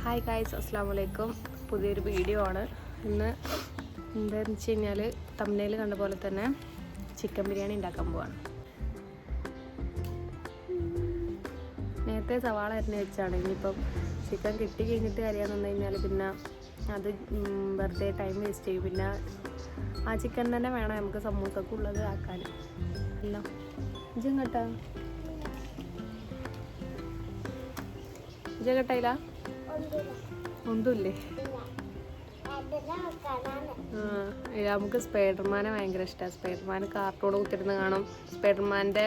Hi guys, അസ്സാം വലൈക്കും. പുതിയൊരു വീഡിയോ ആണ്. ഇന്ന് എന്താണെന്ന് വെച്ച് കഴിഞ്ഞാൽ തംബ്നെയിൽ കണ്ട പോലെ തന്നെ ചിക്കൻ ബിരിയാണി ഉണ്ടാക്കാൻ പോവാണ്. നേരത്തെ സവാള അരിഞ്ഞ് വെച്ചാണ്. ഇനിയിപ്പം ചിക്കൻ കിട്ടി കഴിഞ്ഞിട്ട് അറിയാമെന്ന് കഴിഞ്ഞാൽ പിന്നെ അത് വെറുതെ ടൈം വേസ്റ്റ് ചെയ്യും. പിന്നെ ആ ചിക്കൻ തന്നെ വേണം നമുക്ക് സമൂസക്കുള്ളത് ആക്കാൻ. അല്ല ഇജം കേട്ടാ ഇജ കേട്ടായില്ല ഒന്നുമില്ലേ? നമുക്ക് സ്പൈഡർമാനെ ഭയങ്കര ഇഷ്ടമാണ്. സ്പൈഡർമാൻ കാർട്ടൂൺ കുത്തിരുന്ന് കാണും. സ്പൈഡർമാൻ്റെ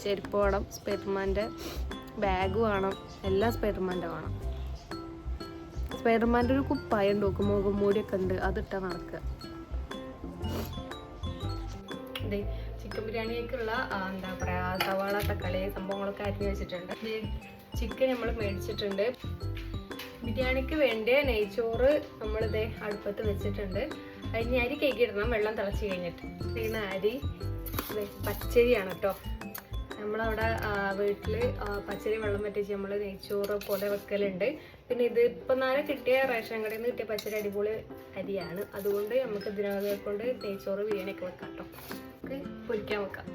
ചെരുപ്പ് വേണം, സ്പൈഡർമാൻ്റെ ബാഗ് വേണം, എല്ലാം സ്പൈഡർമാൻ്റെ വേണം. സ്പൈഡർമാൻ്റെ ഒരു കുപ്പായം ഉണ്ട്, മുഖം മൂടിയൊക്കെ ഉണ്ട്, അതിട്ടാ നടക്കുക. ഇതേ ചിക്കൻ ബിരിയാണിയൊക്കെയുള്ള എന്താ പറയുക, സവാള തക്കാളി സംഭവങ്ങളൊക്കെ അരിഞ്ഞ് വെച്ചിട്ടുണ്ട്. ചിക്കൻ നമ്മൾ മേടിച്ചിട്ടുണ്ട്. ബിരിയാണിക്ക് വേണ്ടി നെയ്ച്ചോറ് നമ്മളിതേ അടുപ്പത്ത് വെച്ചിട്ടുണ്ട്. അതിന് അരി കേക്കിടണം, വെള്ളം തിളച്ച് കഴിഞ്ഞിട്ട്. പിന്നെ അരി പച്ചരിയാണ് കേട്ടോ. നമ്മളവിടെ വീട്ടിൽ പച്ചരി വെള്ളം വറ്റിച്ച് നമ്മൾ നെയ്ച്ചോറ് പോലെ വെക്കലുണ്ട്. പിന്നെ ഇത് ഇപ്പം നേരെ കിട്ടിയ റേഷൻ കടയിൽ നിന്ന് കിട്ടിയ പച്ചരി അടിപൊളി അരിയാണ്. അതുകൊണ്ട് നമുക്ക് ഇതിനകത്തെ കൊണ്ട് നെയ്ച്ചോറ് ബിരിയാണിയൊക്കെ വെക്കാം കേട്ടോ. നമുക്ക് പൊരിക്കാൻ വെക്കാം.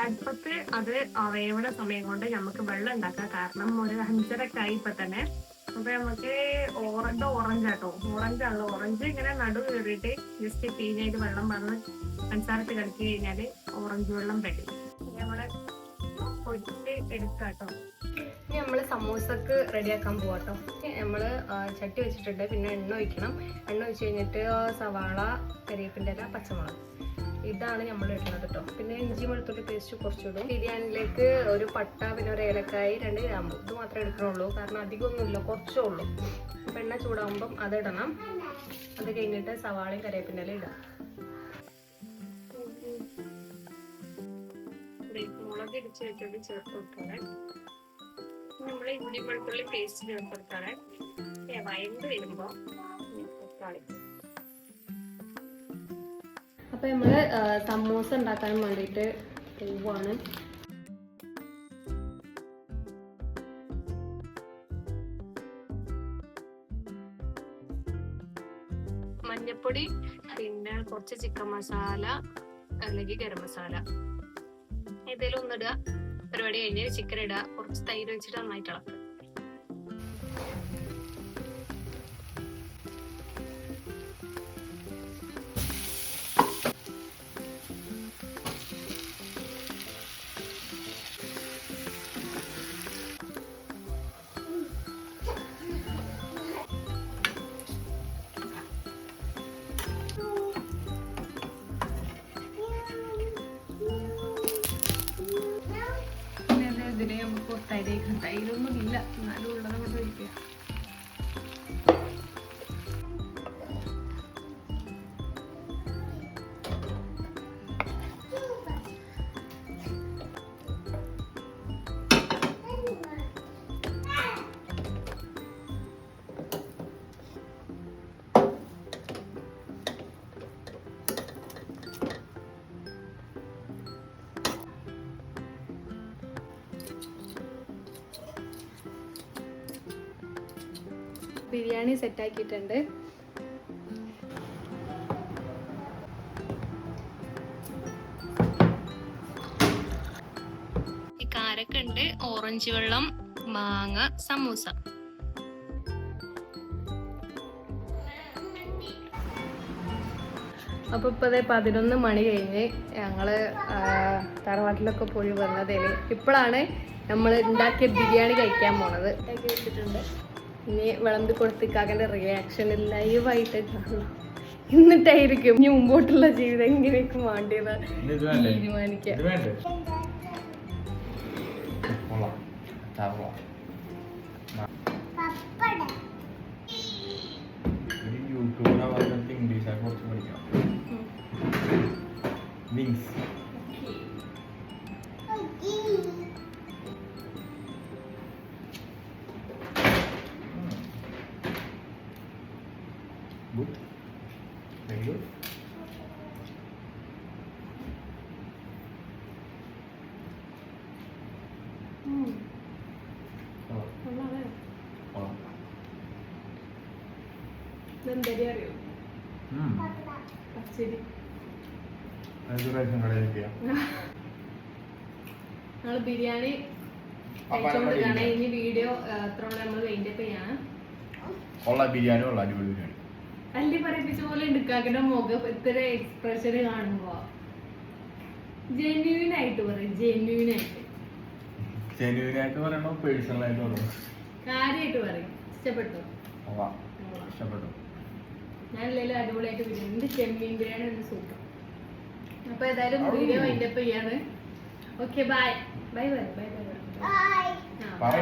അടുപ്പത്ത് അത് വേവണ സമയം കൊണ്ട് നമുക്ക് വെള്ളം ഉണ്ടാക്കാം. കാരണം ഒരു 5:30 ഇപ്പൊ തന്നെ. അപ്പൊ നമുക്ക് ഓറഞ്ചാട്ടോ, ഓറഞ്ച് ഇങ്ങനെ നടു കയറിയിട്ട് ജസ്റ്റ് പിഴിഞ്ഞായിട്ട് വെള്ളം പറഞ്ഞ് പഞ്ചസാരത്ത് കളിച്ച് കഴിഞ്ഞാല് ഓറഞ്ച് വെള്ളം റെഡി. നമ്മള് പൊരിച്ച് എടുക്കാട്ടോ. ഇനി നമ്മള് സമൂസക്ക് റെഡിയാക്കാൻ പോവാട്ടോ. നമ്മള് ചട്ടി വെച്ചിട്ടുണ്ട്. പിന്നെ എണ്ണ ഒഴിക്കണം. എണ്ണ ഒഴിച്ച് കഴിഞ്ഞിട്ട് സവാള, കരിവേപ്പിൻ്റെ ഇല, പച്ചമുളക്, ഇതാണ് നമ്മൾ ഇടുന്നത് കേട്ടോ. പിന്നെ ഇഞ്ചി വെളുത്തുള്ളി പേസ്റ്റ് കുറച്ചിടും. ബിരിയാണിയിലേക്ക് ഒരു പട്ട, പിന്നെ ഒരു ഏലക്കായി, 2 ഗ്രാമ്പു, ഇത് മാത്രമേ എടുക്കണുള്ളൂ. കാരണം അധികമൊന്നുമില്ല, കുറച്ചേ ഉള്ളൂ. അപ്പം എണ്ണ ചൂടാകുമ്പം അതിടണം. അത് കഴിഞ്ഞിട്ട് സവാളയും കരിവേപ്പിൻ്റെ ഇല ഇടാം. മുളക് ഇടിച്ച് വെച്ചിട്ട് ചേർത്ത് കൊടുക്കാറ്. നമ്മൾ ഇഞ്ചി വെളുത്തുള്ളി പേസ്റ്റ് ചേർത്ത് കൊടുക്കാറ്. വയമ്പ് വരുമ്പോൾ തക്കാളി. അപ്പോൾ നമ്മൾ സമൂസ ഉണ്ടാക്കാൻ വേണ്ടിയിട്ട് പോവാണ്. മഞ്ഞപ്പൊടി, പിന്നെ കുറച്ച് ചിക്കൻ മസാല അല്ലെങ്കിൽ ഗരം മസാല, ഏതെങ്കിലും ഒന്നിടുക. പരിപാടി കഴിഞ്ഞ് ചിക്കൻ ഇടുക. കുറച്ച് തൈര് വെച്ചിട്ട് നന്നായിട്ട് ഇളക്കുക. ഇതിനെ നമുക്ക് തൈരൊന്നും ഇല്ല, എന്നാലും ഉള്ളത് കൊണ്ട് കഴിക്കുക. ബിരിയാണി സെറ്റാക്കിയിട്ടുണ്ട്. ഈ കാരക്കുണ്ട്, ഓറഞ്ച് വെള്ളം, മാങ്ങ, സമൂസ. അപ്പോൾ ഇപ്പോൾ 11 മണി കഴിഞ്ഞ് ഞങ്ങള് തറവാട്ടിലൊക്കെ പോയി വന്നതേല് ഇപ്പോഴാണ് നമ്മൾ ഉണ്ടാക്കിയ ബിരിയാണി കഴിക്കാൻ പോണത്. ഉണ്ടാക്കി വെച്ചിട്ടുണ്ട്. ഇനി വിളമ്പി കൊടുത്തിക്കാകേണ്ട റിയാക്ഷൻ ലൈവായിട്ട് കാണണം. എന്നിട്ടായിരിക്കും ഇനി മുമ്പോട്ടുള്ള ജീവിതം എങ്ങനെയൊക്കെ വേണ്ടിയത് തീരുമാനിക്കാം. Good. Very good. ഇതെന്തരി അറിയോ? പച്ചരി. നമ്മള് ബിരിയാണി കഴിച്ചോണ്ടിരിക്കുകയാണ്. ഇനി വീഡിയോ എത്ര നമ്മൾ വൈൻഡപ്പ് ചെയ്യാണ്. ബിരിയാണി അടിപൊളി ബിരിയാണി അല്ലി പറയിപ്പിച്ച പോലെ എടുക്കാക്കിന്റെ മുഖം ഇത്ര എക്സ്പ്രഷൻ കാണുമ്പോ ജെന്യൂൻ ആയിട്ട് പറയും. ജെന്യൂനായിട്ട് പറയണോ പേഴ്സണലായിട്ട് പറയണോ? കാര്യമായിട്ട് പറയും. ഇഷ്ടപ്പെട്ടു? ഇഷ്ടപ്പെട്ടു. ഞാൻ ഇല്ലെങ്കിലും അടിപൊളിയായിട്ട് ബിരിയാണി. എന്റെ ചെമ്മീൻ ബിരിയാണി ഉണ്ട് സൂപ്പർ. അപ്പൊ ഏതായാലും വീഡിയോ വൈൻഡപ്പ് ചെയ്യാണ്. Okay bye bye bye bye bye. By.